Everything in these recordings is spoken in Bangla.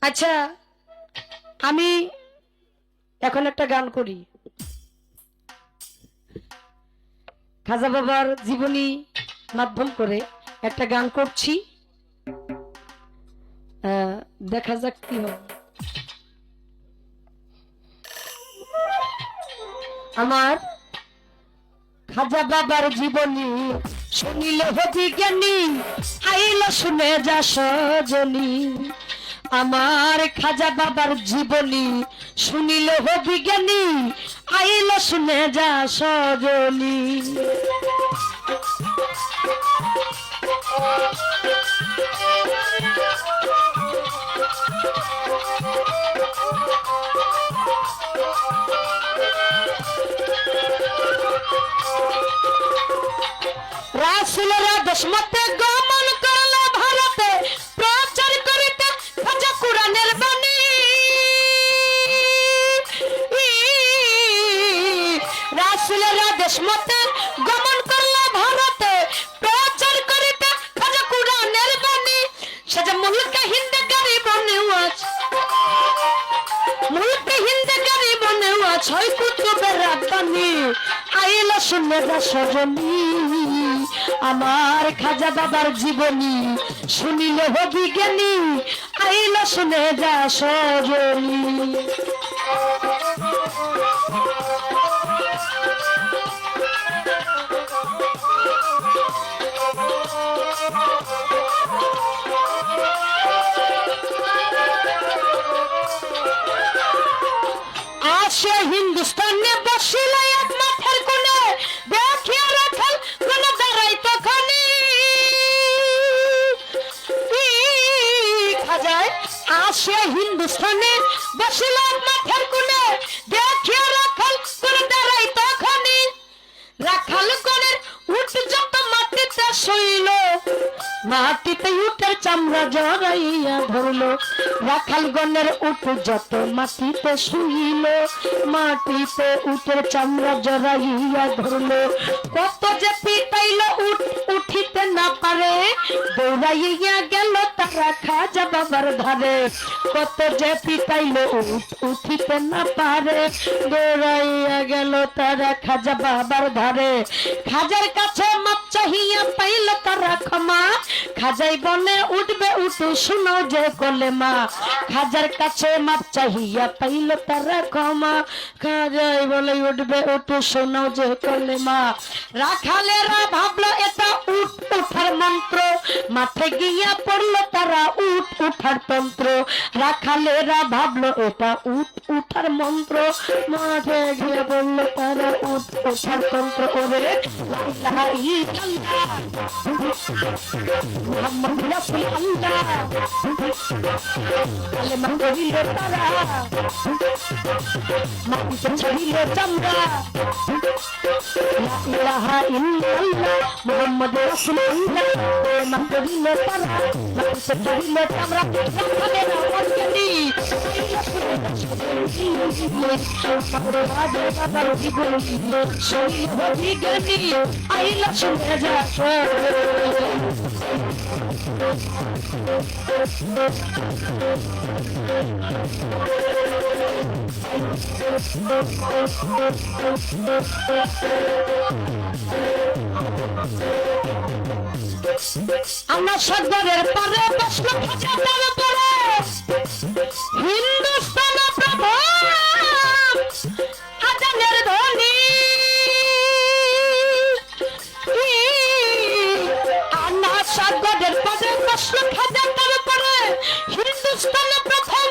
আচ্ছা, আমি এখন একটা গান করি। খাজা বাবার জীবনী মাধ্যম করে একটা গান করছি, দেখা যাক কি হয়। আমার খাজা বাবার জীবনী শুনিলে হবি জ্ঞানী, আইল শুনে যা সজনী। আমার খাজা বাবার জীবনী শুনিলে হবি জ্ঞানী, আইল শুনে যা সজনী। রাসূলেরা দশমতে গমন করল ভারতে, প্রচার করিতে খাজা কুরআনের বাণী। রাসূলেরা দশমতে গমন করল ভারতে, প্রচার করিতে খাজা কুরআনের বাণী। সাজা মুলকে হিন্দে গরিব নেওয়াজ, মুলকে হিন্দে গরিব নেওয়াজ, হয় কুতুবের রাব্বানী, আইলা শুনে যা সজনী। আমার খাজা বাবার জীবনী শুনিলে হবি জ্ঞানী, আইলা শুনে যা সজনী। আসে হিন্দুস্তানে বসিল এক মাঠের কোণে, দেখিয়া রাখাল কোন দাঁড়াই তখনই। খাজায় আসে হিন্দুস্তানে বসিল এক মাঠের কোণে, দেখিয়া রাখাল কোন দাঁড়াই তখনই। রাখাল কোণের উঠ যত মাটিতে শৈল, মাটিতে উঠের চামড়া জড়াইয়া ধরলো। রাখাল গণের উঠ যত মাটিতে শুইল, মাটিতে উঠের চামড়া জড়াইয়া ধরলো। কত যে পিটাইল উঠ উঠিতে না পারে, দৌড়াইয়া গেল তারা খাজা বাবার ধারে। কত যে পিটাইল উঠ উঠিতে না পারে, দৌড়াইয়া গেল তারা খাজা বাবার ধারে। খাজার কাছে মাপ চাহিয়া পাইল তারা ক্ষমা, খাজাই বনে উঠবে উঠু শুনো যে কলেমা। খাজার কাছে মাপ চাহিয়া পাইল তারা ক্ষমা, খাজাই বলে উঠবে উঠু শোনো যে কলেমা। রাখালেরা ভাবলো এটা উঠ উঠার মন্ত্র, মাঠে গিয়া পড়লো তারা উঠ উঠার তন্ত্র। রাখালেরা ভাবলো এটা উঠ উঠার মন্ত্র, মাঠে গিয়া পড়লো তারা উঠ উঠার তন্ত্র। ওরে লা ইলাহা ইল্লাল্লাহ মুহাম্মদ রাসূলুল্লাহ, কালেমা পড়িল তারা, মাটিতে ছড়িল চামড়া। লা ইলাহা ইল্লাল্লাহ মুহাম্মদ রাসূলুল্লাহ, কালেমা পড়িল তারা, মাটিতে ছড়িল চামড়া। রাখালেরা অজ্ঞানী, বাবার জীবনী শুনিলে হবি জ্ঞানী, আইলা শুনে যা আমার সাগরের পারে বসলো খাজা তার পরে, হিন্দুস্তান প্রভু আজানের ধ্বনি। আমার সাগরের পারে বসলো খাজা তার পরে, হিন্দুস্তান প্রথম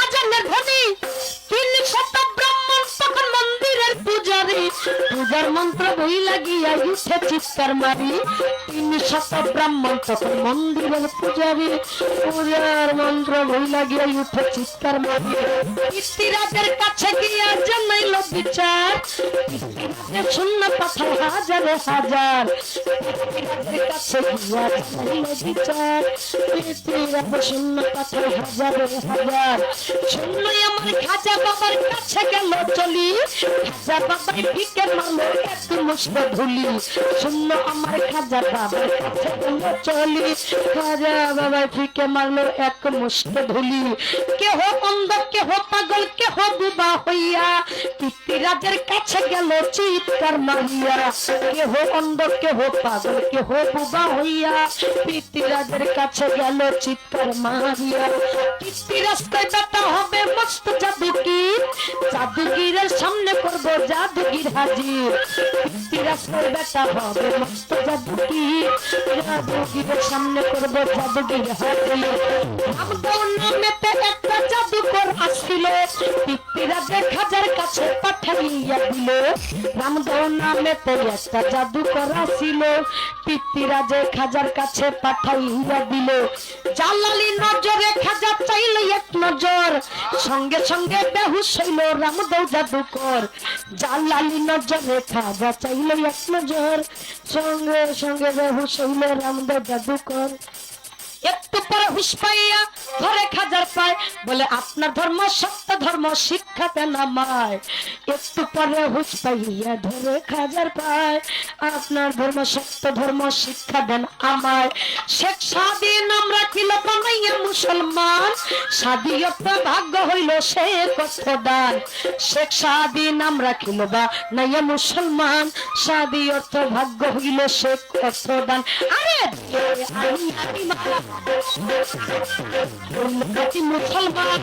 আজানের ধ্বনি। 300 ব্রাহ্মণ তখন মন্দিরের পূজারী, পূজার মন্ত্র বই লাগিয়া উঠে চিৎকার মারি। 300 ব্রাহ্মণ তখন মন্দিরের পূজারী, পূজার মন্ত্র বই লাগিয়া উঠে চিৎকার মারি। ইতিরাজের কাছে গিয়া জানাইল বিচার, শূন্য পাথর হাজারে হাজার। ইতিরাজের কাছে গিয়া জানাইল বিচার, ইতিরাজ শূন্য পাথর হাজারে হাজার। শূন্যই আমার খাজা বাবার কাছে গেল চলি, খাজা বাবার ভিকে মারলো এক মুষ্টি ধুলি শূন্য আমার খাজা বাবার কাছে গেল চলি খাজা বাবা ফিকে মারলো এক মুষ্ট ধুলি কেহ অন্ধ কেহ পাগল কেহ বুবা হইয়া পিতৃরাজের কাছে গেল চিৎকার মারিয়া কেহ অন্ধ কেহ পাগল কেহ বুবা হইয়া পিতৃরাজের কাছে গেল চিৎকার মারিয়া পিতৃরাজ কয় বেটা হবে মস্ত জাদুগির জাদুগিরের সামনে করব জাদুগির হাজির পিতৃরাজ কয় বেটা হবে মস্ত জাদুগির জাদুগিরের সামনে করব জাদুগির হাজির আমদাও নামেতে একটা জাদুকর আসছিল পিতৃরাজের খাজার কাছে পাঠাইয়া দিল রামদাও নামেতে একটা জাদুকর আসছিল পিতৃরাজের খাজার কাছে পাঠাইয়া দিল জালালি নজরে খাজা চাইলে এক নজর সঙ্গে সঙ্গে বেহুশ হইল রামদাও জাদুকর জালালি নজরে খাজা চাইলে এক নজর সঙ্গে সঙ্গে বেহুশ হইল রামদাও জাদুকর একটু পরে হুশ পাইয়া ধরে খাজার পায় বলে আপনার ধর্ম সত্য ধর্ম শিক্ষা দেন আমায় একটু পরে হুশ পাইয়া ধরে খাজার পায় আপনার ধর্ম সত্য ধর্ম শিক্ষা দেন আমায় শেখ সাদি নাম রাখিল বানাইয়া মুসলমান সাদিয়ত ভাগ্য হইল সে কষ্ট দান শেখ সাদি নাম রাখিল বানাইয়া মুসলমান সাদিয়ত ভাগ্য হইল সে কষ্ট দান আরে আমি মারা মুসলমান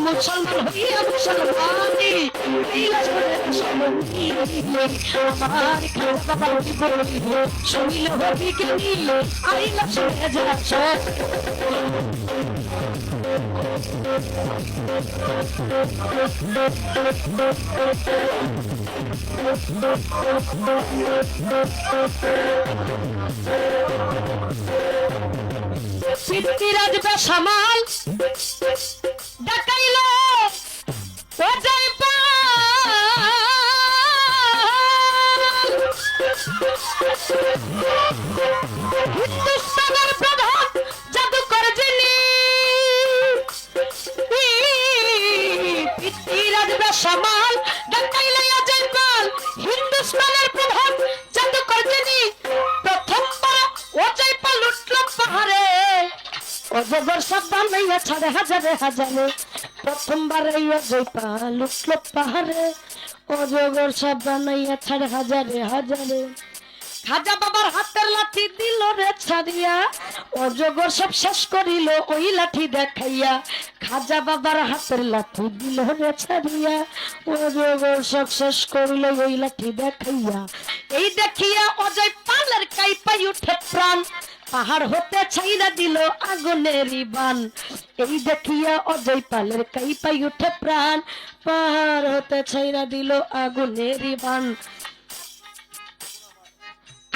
মুসলমান হইয়া মুসলমানি শুনিল হবি জ্ঞানী আইলা শুনে যাচ্ছ পিতৃরাজ বেসামাল ডাকাইল অজয় হিন্দুস্তানের প্রধান জাদুকর যিনি পিতৃরাজ বেসামাল ডাকাইল অজয় পাল হিন্দুস্তানের প্রধান জাদুকর যিনি প্রথমবার অজয় পাল উঠল পাহাড়ে অজগর সব বানাইয়া ছাড়ে হাজারে হাজারে প্রথমবার এই অজয় পাল উঠল পাহাড়ে অজগর সব বানাইয়া ছাড়ে হাজারে হাজারে খাজা বাবার হাতের লাঠি দিল রে ছাড়িয়া অজগর সব শেষ করিল ওই লাঠি দেখাইয়া খাজা বাবার হাতের লাঠি দিল রে ছাড়িয়া অজগর সব শেষ করিল ওই লাঠি দেখাইয়া এই দেখিয়া অজয় পালের কাইপাই উঠে প্রাণ পাহাড় হতে ছাইরা দিল আগুনের বান এই দেখিয়া অজয় পালের কাইপাই উঠে প্রাণ পাহাড় হতে ছাইরা দিল আগুনের বান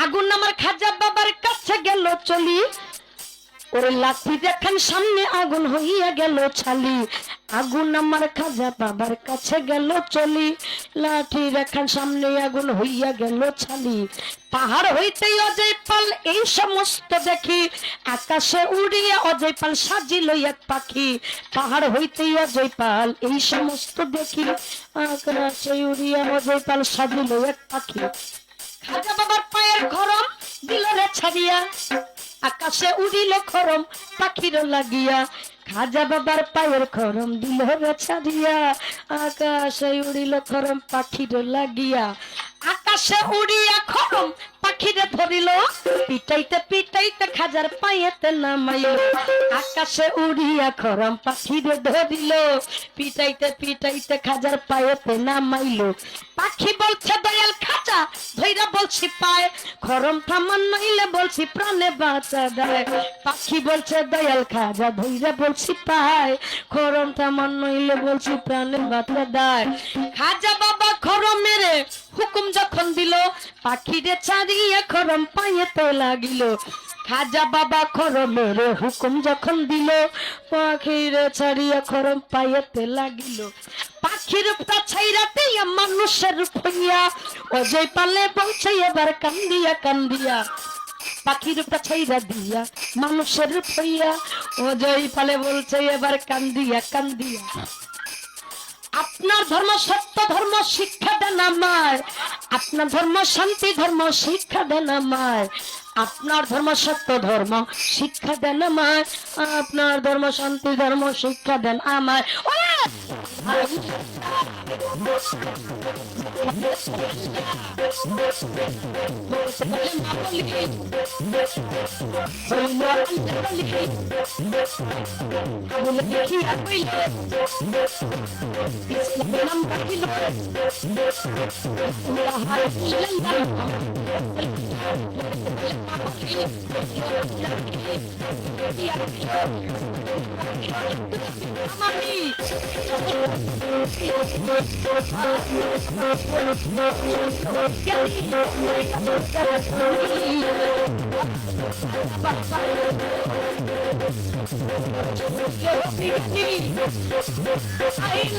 আগুন আমার খাজা বাবার কাছে গেল চলি ওরে লাঠি দেখান সামনে আগুন হইয়া গেল ছালি আগুন আমার খাজা বাবার কাছে গেল চলি লাঠি দেখান সামনে আগুন হইয়া গেল ছালি পাহাড় হইতে অজয় পাল এই সমস্ত দেখি আকাশে উড়িয়া অজয় পাল সাজিল এক পাখি পাহাড় হইতে অজয় পাল এই সমস্ত দেখি আকাশে উড়িয়া অজয় পাল সাজিল এক পাখি খাজা বাবার পায়ের খরম দিল রে ছাড়িয়া আকাশে উড়িল খরম পাখির লাগিয়া খাজা বাবার পায়ের খরম দিল রে ছাড়িয়া আকাশে উড়িল খরম পাখির লাগিয়া আকাশে উড়িয়া খরম পাখিরে ধরিল পিটাইতে পিটাইতে খাজার পায়েতে নামাইল আকাশে উড়িয়া খরম পাখিরে ধরিল পিটাইতে পিটাইতে খাজার পায়েতে নামাইল পাখি বলছে দয়াল খাজা ধইরা বলছি পায় খরম থামান নাইলে বলছি প্রাণে বাঁচা দেয় পাখি বলছে দয়াল খাজা ধইরা বলছি পায় খরম থামান নাইলে বলছি প্রাণে বাঁচা দেয় খাজা বাবা খরম মেরে হুকুম যখন দিল পাখিরে ছাড়িয়ে খরম পায়েতে লাগিল খাজা বাবা খরমের হুকুম যখন দিল পাখিরে ছাড়িয়ে খরম পায়েতে লাগিল পাখির রূপটা ছাইরা দিয়া মানুষের রূপ হইয়া অজয় পালে বলছে এবার কান্দিয়া কান্দিয়া পাখির রূপটা ছাইরা দিয়া মানুষের রূপ হইয়া অজয় পালে বলছে এবার কান্দিয়া কান্দিয়া আপনার ধর্ম সত্য ধর্ম শিক্ষা দেন আমায়, আপনার ধর্ম শান্তি ধর্ম শিক্ষা দেন আমায়, আপনার ধর্ম সত্য ধর্ম শিক্ষা দেন আমায়, আপনার ধর্ম শান্তি ধর্ম শিক্ষা দেন আমায়। I